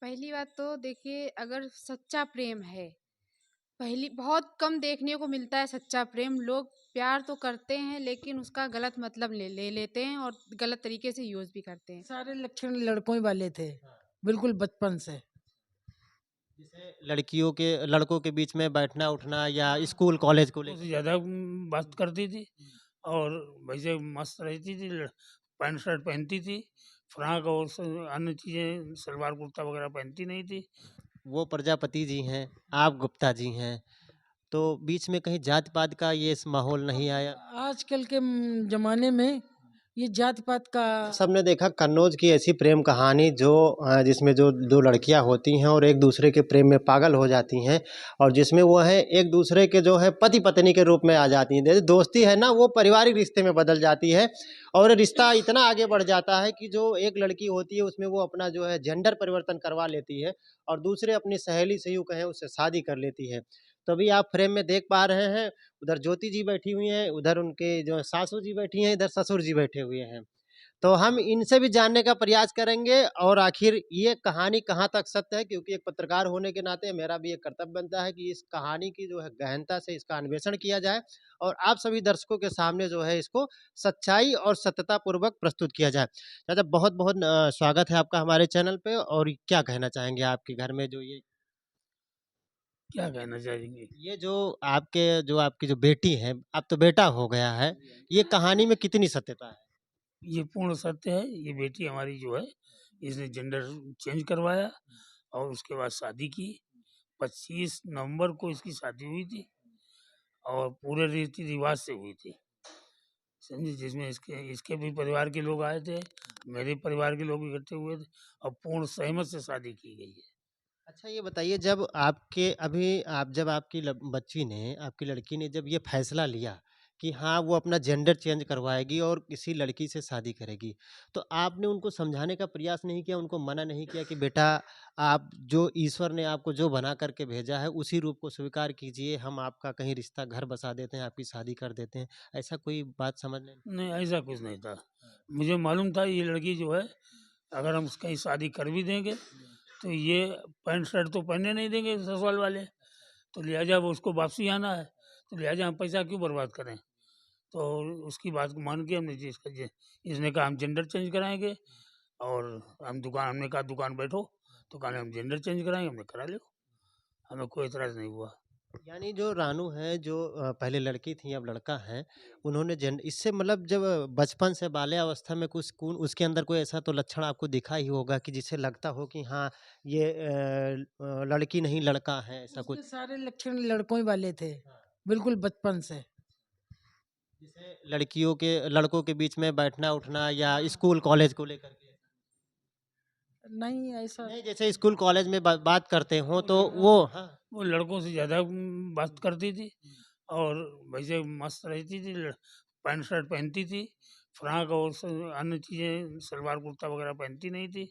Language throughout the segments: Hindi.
पहली बात तो देखिए, अगर सच्चा प्रेम है, पहली बहुत कम देखने को मिलता है सच्चा प्रेम। लोग प्यार तो करते हैं लेकिन उसका गलत मतलब ले लेते हैं और गलत तरीके से यूज़ भी करते हैं। सारे लक्षण लड़कों ही वाले थे, बिल्कुल बचपन से। जैसे लड़कियों के लड़कों के बीच में बैठना उठना या स्कूल कॉलेज को उससे लेकर। ज़्यादा बात करती थी और वैसे मस्त रहती थी। पैंट शर्ट पहनती थी, फ्रॉक और अन्य चीज़ें सलवार कुर्ता वगैरह पहनती नहीं थी। वो प्रजापति जी हैं, आप गुप्ता जी हैं, तो बीच में कहीं जात पात का ये माहौल नहीं आया? आजकल के जमाने में ये जात पात का सबने देखा कन्नौज की ऐसी प्रेम कहानी जो जिसमें जो दो लड़कियां होती हैं और एक दूसरे के प्रेम में पागल हो जाती हैं और जिसमें वो है एक दूसरे के जो है पति पत्नी के रूप में आ जाती हैं। जैसे दोस्ती है ना वो पारिवारिक रिश्ते में बदल जाती है और रिश्ता इतना आगे बढ़ जाता है कि जो एक लड़की होती है उसमें वो अपना जो है जेंडर परिवर्तन करवा लेती है और दूसरे अपनी सहेली से यूँ कहें उससे शादी कर लेती है। तो अभी आप फ्रेम में देख पा रहे हैं, उधर ज्योति जी बैठी हुई हैं, उधर उनके जो सासू जी बैठी हैं, इधर ससुर जी बैठे हुए हैं। तो हम इनसे भी जानने का प्रयास करेंगे और आखिर ये कहानी कहाँ तक सत्य है, क्योंकि एक पत्रकार होने के नाते मेरा भी एक कर्तव्य बनता है कि इस कहानी की जो है गहनता से इसका अन्वेषण किया जाए और आप सभी दर्शकों के सामने जो है इसको सच्चाई और सत्यता पूर्वक प्रस्तुत किया जाए। दादा बहुत बहुत स्वागत है आपका हमारे चैनल पे। और क्या कहना चाहेंगे आपके घर में जो क्या कहना चाहेंगे? ये जो आपकी जो बेटी है, अब तो बेटा हो गया है, ये कहानी में कितनी सत्यता है? ये पूर्ण सत्य है। ये बेटी हमारी जो है, इसने जेंडर चेंज करवाया और उसके बाद शादी की। 25 नवंबर को इसकी शादी हुई थी और पूरे रीति रिवाज से हुई थी, समझे, जिसमें इसके इसके भी परिवार के लोग आए थे, मेरे परिवार के लोग इकट्ठे हुए थे और पूर्ण सहमत से शादी की गई है। अच्छा ये बताइए, जब आपके अभी आप जब आपकी बच्ची ने आपकी लड़की ने जब ये फैसला लिया कि हाँ वो अपना जेंडर चेंज करवाएगी और किसी लड़की से शादी करेगी, तो आपने उनको समझाने का प्रयास नहीं किया, उनको मना नहीं किया कि बेटा आप जो ईश्वर ने आपको जो बना करके भेजा है उसी रूप को स्वीकार कीजिए, हम आपका कहीं रिश्ता घर बसा देते हैं, आपकी शादी कर देते हैं, ऐसा कोई बात समझने? नहीं, ऐसा कुछ नहीं था। मुझे मालूम था ये लड़की जो है, अगर हम कहीं शादी कर भी देंगे तो ये पैंट शर्ट तो पहनने नहीं देंगे ससुराल वाले, तो लिहाजा वो उसको वापसी आना है, तो लिहाजा हम पैसा क्यों बर्बाद करें। तो उसकी बात को मान के हमने इसने कहा हम जेंडर चेंज कराएंगे और हमने कहा दुकान बैठो, तो कहा हम जेंडर चेंज कराएंगे। हमने करा लियो, हमें कोई एतराज़ नहीं हुआ। यानी जो रानू है जो पहले लड़की थी अब लड़का है, उन्होंने जेंड इससे मतलब जब बचपन से बाल्यावस्था में कुछ उसके अंदर कोई ऐसा तो लक्षण आपको दिखा ही होगा कि जिससे लगता हो कि हाँ ये लड़की नहीं लड़का है, ऐसा कुछ? उसके सारे लक्षण लड़कों ही वाले थे, बिल्कुल बचपन से। जैसे लड़कों के बीच में बैठना उठना या स्कूल कॉलेज को लेकर के? नहीं ऐसा नहीं, जैसे स्कूल कॉलेज में बात करते हो वो तो लड़कों वो हाँ। वो लड़कों से ज़्यादा बात करती थी और वैसे मस्त रहती थी। पैंट शर्ट पहनती थी, फ्रॉक और अन्य चीज़ें सलवार कुर्ता वगैरह पहनती नहीं थी।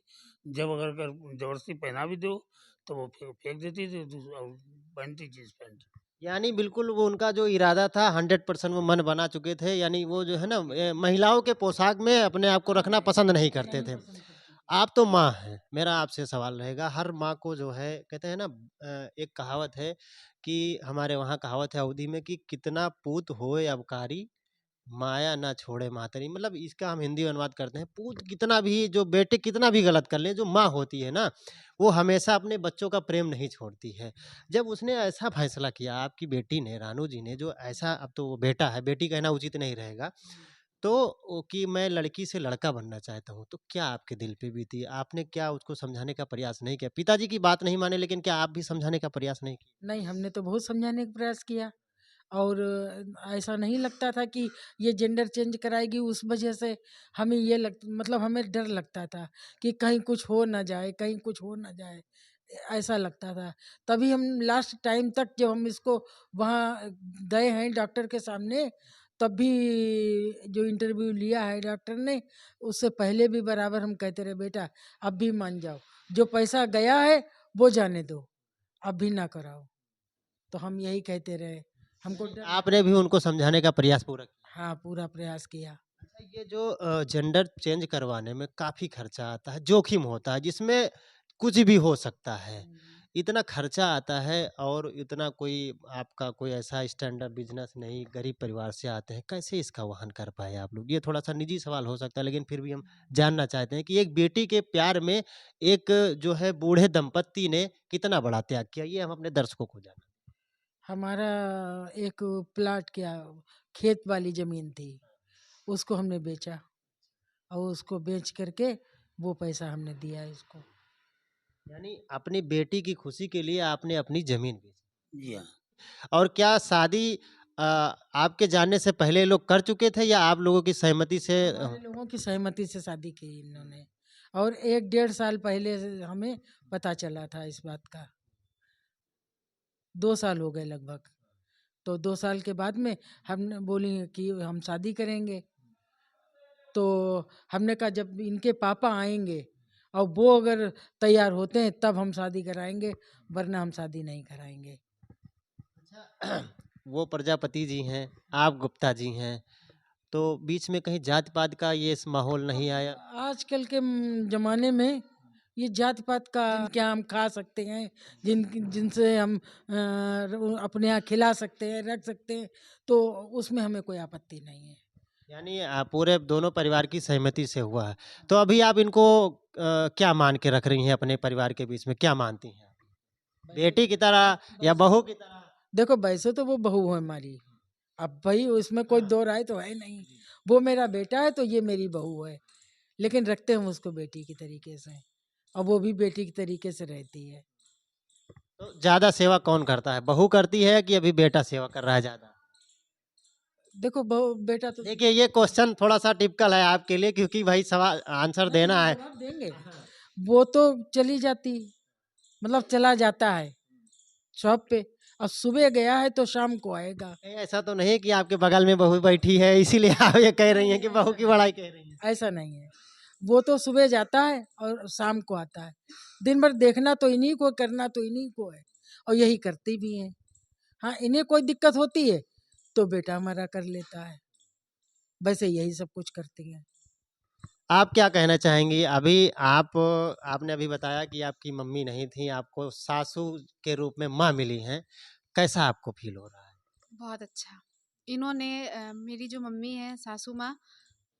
जब अगर ज़बरदस्ती पहना भी दो तो वो फेंक देती थी और पहनती जीन्स पैंट। यानी बिल्कुल वो उनका जो इरादा था 100% वो मन बना चुके थे, यानी वो जो है ना महिलाओं के पोशाक में अपने आप को रखना पसंद नहीं करते नहीं थे। पसंद करते। आप तो माँ हैं, मेरा आपसे सवाल रहेगा, हर माँ को जो है कहते हैं ना एक कहावत है कि हमारे वहाँ कहावत है अवधी में कि कितना पूत होए अबकारी, माया ना छोड़े मातरी। मतलब इसका हम हिंदी में अनुवाद करते हैं, पूत कितना भी जो बेटे कितना भी गलत कर ले, जो माँ होती है ना वो हमेशा अपने बच्चों का प्रेम नहीं छोड़ती है। जब उसने ऐसा फैसला किया आपकी बेटी ने, रानू जी ने, जो ऐसा, अब तो वो बेटा है, बेटी कहना उचित नहीं रहेगा, तो कि मैं लड़की से लड़का बनना चाहता हूँ, तो क्या आपके दिल पे बीती? आपने क्या उसको समझाने का प्रयास नहीं किया? पिताजी की बात नहीं माने लेकिन क्या आप भी समझाने का प्रयास नहीं किए? नहीं, हमने तो बहुत समझाने का प्रयास किया और ऐसा नहीं लगता था कि ये जेंडर चेंज कराएगी, उस वजह से हमें ये मतलब हमें डर लगता था कि कहीं कुछ हो ना जाए, कहीं कुछ हो ना जाए, ऐसा लगता था। तभी हम लास्ट टाइम तक जब हम इसको वहाँ गए हैं डॉक्टर के सामने, तब भी जो इंटरव्यू लिया है डॉक्टर ने, उससे पहले भी बराबर हम कहते रहे बेटा अब भी मान जाओ, जो पैसा गया है वो जाने दो, अब भी ना कराओ। तो हम यही कहते रहे, हमको यानी डर आपने लगता भी था। उनको समझाने का प्रयास पूरा किया? हाँ, पूरा प्रयास किया। अच्छा ये जो जेंडर चेंज करवाने में काफ़ी खर्चा आता है, जोखिम होता है, जिसमें कुछ भी हो सकता है। इतना खर्चा आता है और इतना कोई आपका कोई ऐसा स्टैंडर्ड बिज़नेस नहीं, गरीब परिवार से आते हैं, कैसे इसका वहन कर पाए आप लोग? ये थोड़ा-सा निजी सवाल हो सकता है, लेकिन फिर भी हम जानना चाहते हैं कि एक बेटी के प्यार में एक जो है बूढ़े दंपत्ति ने कितना बड़ा त्याग किया, ये हम अपने दर्शकों को जानना। हमारा एक प्लाट क्या खेत वाली ज़मीन थी, उसको हमने बेचा और उसको बेच करके वो पैसा हमने दिया इसको। यानी अपनी बेटी की खुशी के लिए आपने अपनी ज़मीन बेची। जी हाँ। और क्या शादी आपके जानने से पहले ये लोग कर चुके थे या आप लोगों की सहमति से हमारे लोगों की सहमति से शादी की इन्होंने और 1 डेढ़ साल पहले से हमें पता चला था इस बात का। 2 साल हो गए लगभग। तो 2 साल के बाद में हमने बोली कि हम शादी करेंगे। तो हमने कहा जब इनके पापा आएँगे और वो अगर तैयार होते हैं तब हम शादी कराएँगे, वरना हम शादी नहीं कराएँगे। वो प्रजापति जी हैं, आप गुप्ता जी हैं, तो बीच में कहीं जात-पात का ये इस माहौल नहीं आया? आजकल के ज़माने में ये जात-पात का जिनके यहाँ हम खा सकते हैं, जिनसे हम अपने यहाँ खिला सकते हैं, रख सकते हैं, तो उसमें हमें कोई आपत्ति नहीं है। यानी पूरे दोनों परिवार की सहमति से हुआ है। तो अभी आप इनको क्या मान के रख रही हैं अपने परिवार के बीच में, क्या मानती हैं? बेटी की तरह या बहू की तरह? देखो वैसे तो वो बहू है हमारी, अब भाई उसमें कोई दो राय तो है नहीं। वो मेरा बेटा है तो ये मेरी बहू है, लेकिन रखते हम उसको बेटी की तरीके से और वो भी बेटी की तरीके से रहती है। तो ज़्यादा सेवा कौन करता है? बहू करती है कि अभी बेटा सेवा कर रहा है ज़्यादा? देखो बहू बेटा तो देखिए ये क्वेश्चन थोड़ा-सा टिपिकल है आपके लिए क्योंकि भाई सवाल आंसर देना है। जवाब देंगे। वो तो चली जाती मतलब चला जाता है शॉप पे। अब सुबह गया है तो शाम को आएगा। कहीं ऐसा तो नहीं कि आपके बगल में बहू बैठी है इसीलिए आप ये कह रही हैं कि बहू की बड़ाई कह रही हैं? ऐसा नहीं है। वो तो सुबह जाता है और शाम को आता है। दिन भर देखना तो इन्हीं को, करना तो इन्हीं को है और यही करती भी हैं। हाँ, इन्हें कोई दिक्कत होती है तो बेटा हमारा कर लेता है। वैसे यही सब कुछ करती हैं। आप क्या कहना चाहेंगी? अभी आपने अभी बताया कि आपकी मम्मी नहीं थी, आपको सासू के रूप में माँ मिली हैं। कैसा आपको फ़ील हो रहा है? बहुत अच्छा। इन्होंने मेरी जो मम्मी है सासू माँ,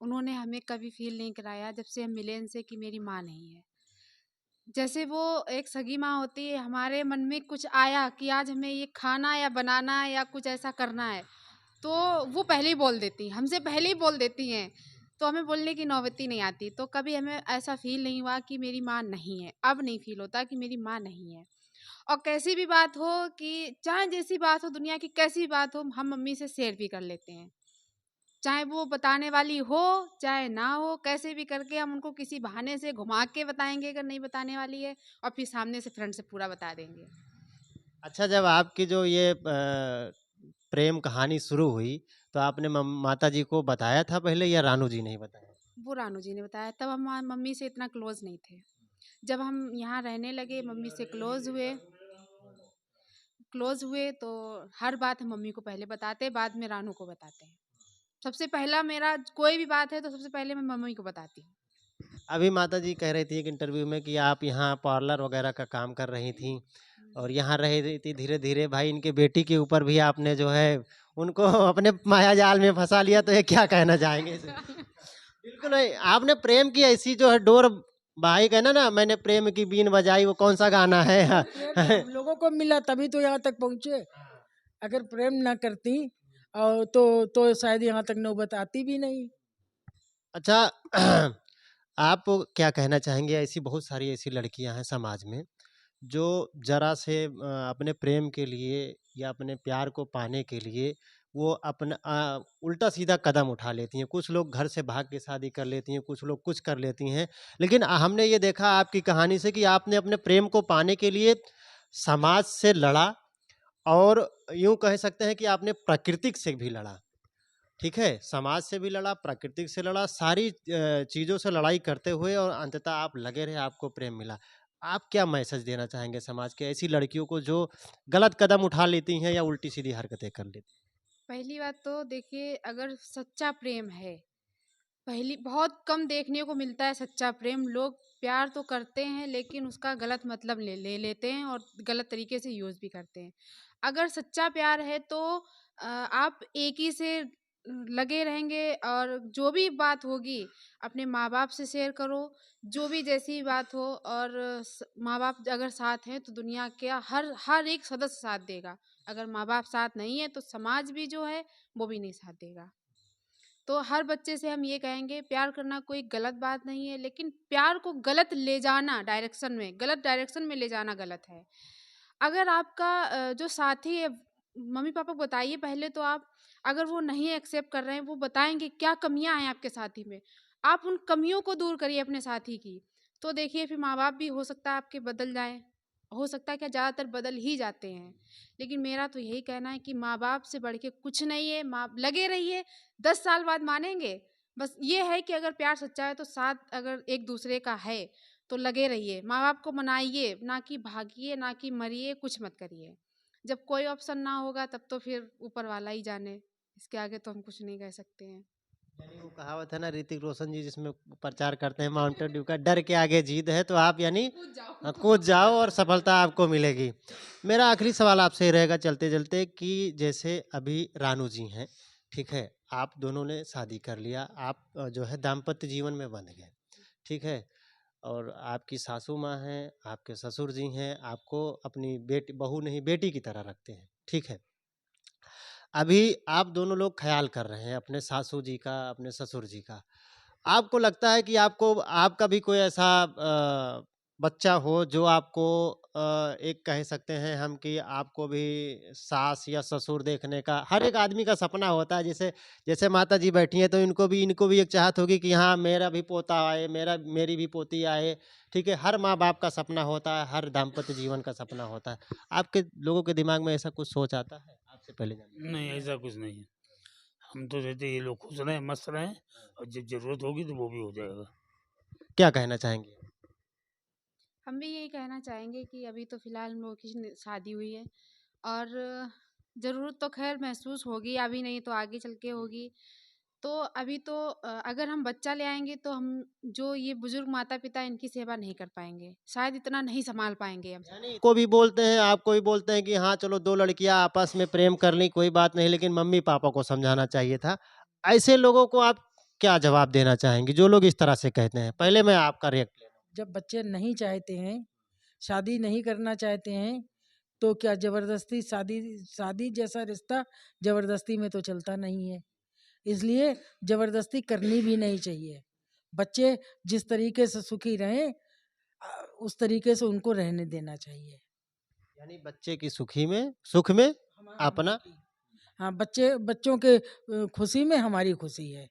उन्होंने हमें कभी फ़ील नहीं कराया जब से हम मिले इनसे कि मेरी माँ नहीं है। जैसे वो एक सगी माँ होती है, हमारे मन में कुछ आया कि आज हमें ये खाना या बनाना है या कुछ ऐसा करना है, तो वो पहले ही बोल देती हैं, हमसे पहले ही बोल देती हैं, तो हमें बोलने की नौबत ही नहीं आती। तो कभी हमें ऐसा फ़ील नहीं हुआ कि मेरी माँ नहीं है, अब नहीं फ़ील होता कि मेरी माँ नहीं है। और कैसी भी बात हो कि चाहे जैसी बात हो, दुनिया की कैसी भी बात हो, हम मम्मी से शेयर भी कर लेते हैं। चाहे वो बताने वाली हो, चाहे ना हो, कैसे भी करके हम उनको किसी बहाने से घुमा के बताएँगे अगर नहीं बताने वाली है और फिर सामने से फ्रंट से पूरा बता देंगे। अच्छा जब आपकी जो ये प्रेम कहानी शुरू हुई, तो आपने माताजी को बताया था पहले या रानू जी ने ही बताया? वो रानू जी ने बताया, तब हम मम्मी से इतना क्लोज़ नहीं थे। जब हम यहाँ रहने लगे, मम्मी से क्लोज़ हुए तो हर बात हम मम्मी को पहले बताते, बाद में रानू को बताते हैं। सबसे पहला मेरा कोई भी बात है तो सबसे पहले मैं मम्मी को बताती हूँ। अभी माताजी कह रही थी एक इंटरव्यू में कि आप यहाँ पार्लर वगैरह का काम कर रही थीं और यहाँ रह रही थी, धीरे-धीरे भाई इनके बेटी के ऊपर भी आपने जो है उनको अपने माया जाल में फँसा लिया, तो ये क्या कहना चाहेंगे इसे? बिल्कुल नहीं, आपने प्रेम की ऐसी जो है डोर भाई कहना ना मैंने प्रेम की बीन बजाई, वो कौन-सा गाना है? प्रेम हम लोगों को मिला तभी तो यहाँ तक पहुँचे। अगर प्रेम ना करती और तो शायद यहाँ तक नौबत आती भी नहीं। अच्छा आप क्या कहना चाहेंगे? ऐसी बहुत सारी ऐसी लड़कियां हैं समाज में जो जरा से अपने प्रेम के लिए या अपने प्यार को पाने के लिए वो अपना उल्टा सीधा कदम उठा लेती हैं। कुछ लोग घर से भाग के शादी कर लेती हैं, कुछ लोग कुछ कर लेती हैं, लेकिन हमने ये देखा आपकी कहानी से कि आपने अपने प्रेम को पाने के लिए समाज से लड़ा और यूं कह सकते हैं कि आपने प्राकृतिक से भी लड़ा। ठीक है, समाज से भी लड़ा, प्राकृतिक से लड़ा, सारी चीज़ों से लड़ाई करते हुए और अंततः आप लगे रहे, आपको प्रेम मिला। आप क्या मैसेज देना चाहेंगे समाज के ऐसी लड़कियों को जो गलत कदम उठा लेती हैं या उल्टी-सीधी हरकतें कर लेती हैं? पहली बात तो देखिए, अगर सच्चा प्रेम है, पहली बहुत कम देखने को मिलता है सच्चा प्रेम। लोग प्यार तो करते हैं लेकिन उसका गलत मतलब ले लेते हैं और गलत तरीके से यूज़ भी करते हैं। अगर सच्चा प्यार है तो आप एक ही से लगे रहेंगे और जो भी बात होगी अपने माँ-बाप से शेयर करो, जो भी जैसी बात हो और माँ-बाप अगर साथ हैं तो दुनिया का हर एक सदस्य साथ देगा। अगर माँ-बाप साथ नहीं है तो समाज भी जो है वो भी नहीं साथ देगा। तो हर बच्चे से हम ये कहेंगे प्यार करना कोई गलत बात नहीं है, लेकिन प्यार को गलत ले जाना गलत डायरेक्शन में ले जाना गलत है। अगर आपका जो साथी है, मम्मी-पापा को बताइए पहले तो आप, अगर वो नहीं एक्सेप्ट कर रहे हैं, वो बताएँगे क्या कमियाँ हैं आपके साथी में, आप उन कमियों को दूर करिए अपने साथी की। तो देखिए फिर माँ-बाप भी हो सकता है आपके बदल जाएँ, हो सकता है क्या ज़्यादातर बदल ही जाते हैं। लेकिन मेरा तो यही कहना है कि माँ-बाप से बढ़ के कुछ नहीं है, माँ लगे रहिए, 10 साल बाद मानेंगे। बस ये है कि अगर प्यार सच्चा है तो साथ अगर एक-दूसरे का है, तो लगे रहिए। माँ-बाप को मनाइए, ना कि भागिए, ना कि मरिए, कुछ मत करिए। जब कोई ऑप्शन ना होगा तब तो फिर ऊपर वाला ही जाने, इसके आगे तो हम कुछ नहीं कह सकते हैं। यानी वो कहावत है ना, ऋतिक रोशन जी जिसमें प्रचार करते हैं माउंटेन ड्यू का, डर के आगे जीत है, तो आप यानी कूद जाओ। कूद जाओ और सफलता आपको मिलेगी। मेरा आखिरी सवाल आपसे ये रहेगा चलते-चलते कि जैसे अभी रानू जी हैं, ठीक है? आप दोनों ने शादी कर लिया, आप जो है दाम्पत्य जीवन में बंध गए, ठीक है? और आपकी सासू माँ हैं, आपके ससुर जी हैं, आपको अपनी बहू नहीं बेटी की तरह रखते हैं, ठीक है? अभी आप दोनों लोग ख़्याल कर रहे हैं अपने सासू जी का, अपने ससुर जी का। आपको लगता है कि आपको आपका भी कोई ऐसा बच्चा हो जो आपको एक कह सकते हैं हम कि आपको भी सास या ससुर देखने का हर एक आदमी का सपना होता है। जैसे जैसे माता जी बैठी हैं तो इनको भी एक चाहत होगी कि हाँ, मेरा भी पोता आए, मेरी भी पोती आए, ठीक है? हर माँ-बाप का सपना होता है, हर दाम्पत्य जीवन का सपना होता है। आपके लोगों के दिमाग में ऐसा कुछ सोच आता है? आपसे पहले जानना नहीं, ऐसा कुछ नहीं है। हम तो कहते हैं ये लोग खुश रहें, मस्त रहें और जब ज़रूरत होगी तो वो भी हो जाएगा। क्या कहना चाहेंगे? हम भी यही कहना चाहेंगे कि अभी तो फ़िलहाल हम लोगों की शादी हुई है और ज़रूरत तो ख़ैर महसूस होगी, अभी नहीं तो आगे चल के होगी। तो अभी तो अगर हम बच्चा ले आएँगे तो हम जो ये बुज़ुर्ग माता-पिता इनकी सेवा नहीं कर पाएँगे, शायद इतना नहीं सँभाल पाएँगे हम। यानी को भी बोलते हैं, आपको भी बोलते हैं कि हाँ, चलो 2 लड़कियाँ आपस में प्रेम कर लीं, कोई बात नहीं, लेकिन मम्मी-पापा को समझाना चाहिए था। ऐसे लोगों को आप क्या जवाब देना चाहेंगी, जो लोग इस तरह से कहते हैं? पहले मैं आपका रिएक्ट ले लूँ। जब बच्चे नहीं चाहते हैं, शादी नहीं करना चाहते हैं, तो क्या ज़बरदस्ती शादी शादी जैसा रिश्ता ज़बरदस्ती में तो चलता नहीं है। इसलिए ज़बरदस्ती करनी भी नहीं चाहिए। बच्चे जिस तरीके से सुखी रहें उस तरीके से उनको रहने देना चाहिए। यानी बच्चे की सुख में हमारा अपना खुशी। हाँ, बच्चों के खुशी में हमारी खुशी है।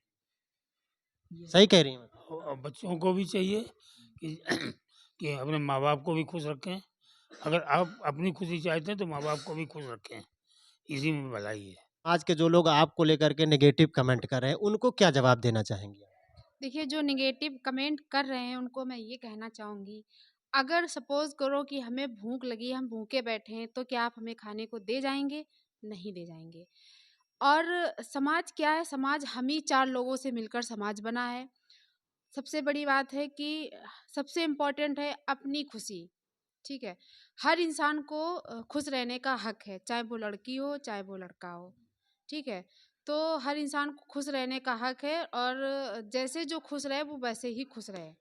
ये सही कह रही हैं मतलब। और बच्चों को भी चाहिए कि कि अपने माँ-बाप को भी खुश रखें। अगर आप अपनी खुशी चाहते हैं तो माँ-बाप को भी खुश रखें, इसी में भलाई है। आज के जो लोग आपको लेकर के नेगेटिव कमेंट कर रहे हैं, उनको क्या जवाब देना चाहेंगी आप? देखिए जो नेगेटिव कमेंट कर रहे हैं उनको मैं ये कहना चाहूँगी, अगर सपोज़ करो कि हमें भूख लगी है, हम भूखे बैठे हैं, तो क्या आप हमें खाने को दे जाएँगे? नहीं दे जाएँगे। और समाज क्या है? समाज हम ही 4 लोगों से मिलकर समाज बना है। सबसे बड़ी बात है कि सबसे इम्पोर्टेंट है अपनी खुशी, ठीक है? हर इंसान को खुश रहने का हक है, चाहे वो लड़की हो, चाहे वो लड़का हो, ठीक है? तो हर इंसान को खुश रहने का हक है और जैसे जो खुश रहे वो वैसे ही खुश रहे।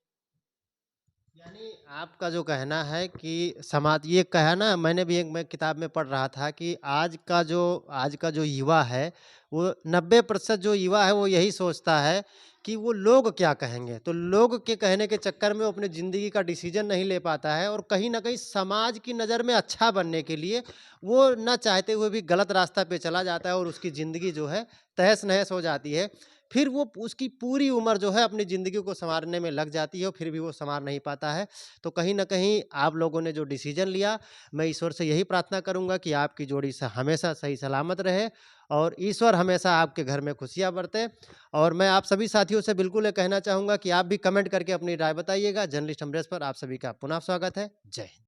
यानी आपका जो कहना है कि समाज ये कहा ना, मैंने भी एक मैं किताब में पढ़ रहा था कि आज का जो युवा है, वो 90% जो युवा है वो यही सोचता है कि वो लोग क्या कहेंगे। तो लोग के कहने के चक्कर में वो अपनी ज़िंदगी का डिसीजन नहीं ले पाता है और कहीं न कहीं समाज की नज़र में अच्छा बनने के लिए वो ना चाहते हुए भी गलत रास्ता पे चला जाता है और उसकी ज़िंदगी जो है तहस-नहस हो जाती है। फिर वो उसकी पूरी उम्र जो है अपनी ज़िंदगी को सँवारने में लग जाती है और फिर भी वो सँवार नहीं पाता है। तो कहीं न कहीं आप लोगों ने जो डिसीज़न लिया, मैं ईश्वर से यही प्रार्थना करूँगा कि आपकी जोड़ी हमेशा सही सलामत रहे और ईश्वर हमेशा आपके घर में खुशियाँ बरते। और मैं आप सभी साथियों से बिल्कुल ये कहना चाहूँगा कि आप भी कमेंट करके अपनी राय बताइएगा। जर्नलिस्ट अमरेश पर आप सभी का पुनः स्वागत है। जय हिंद।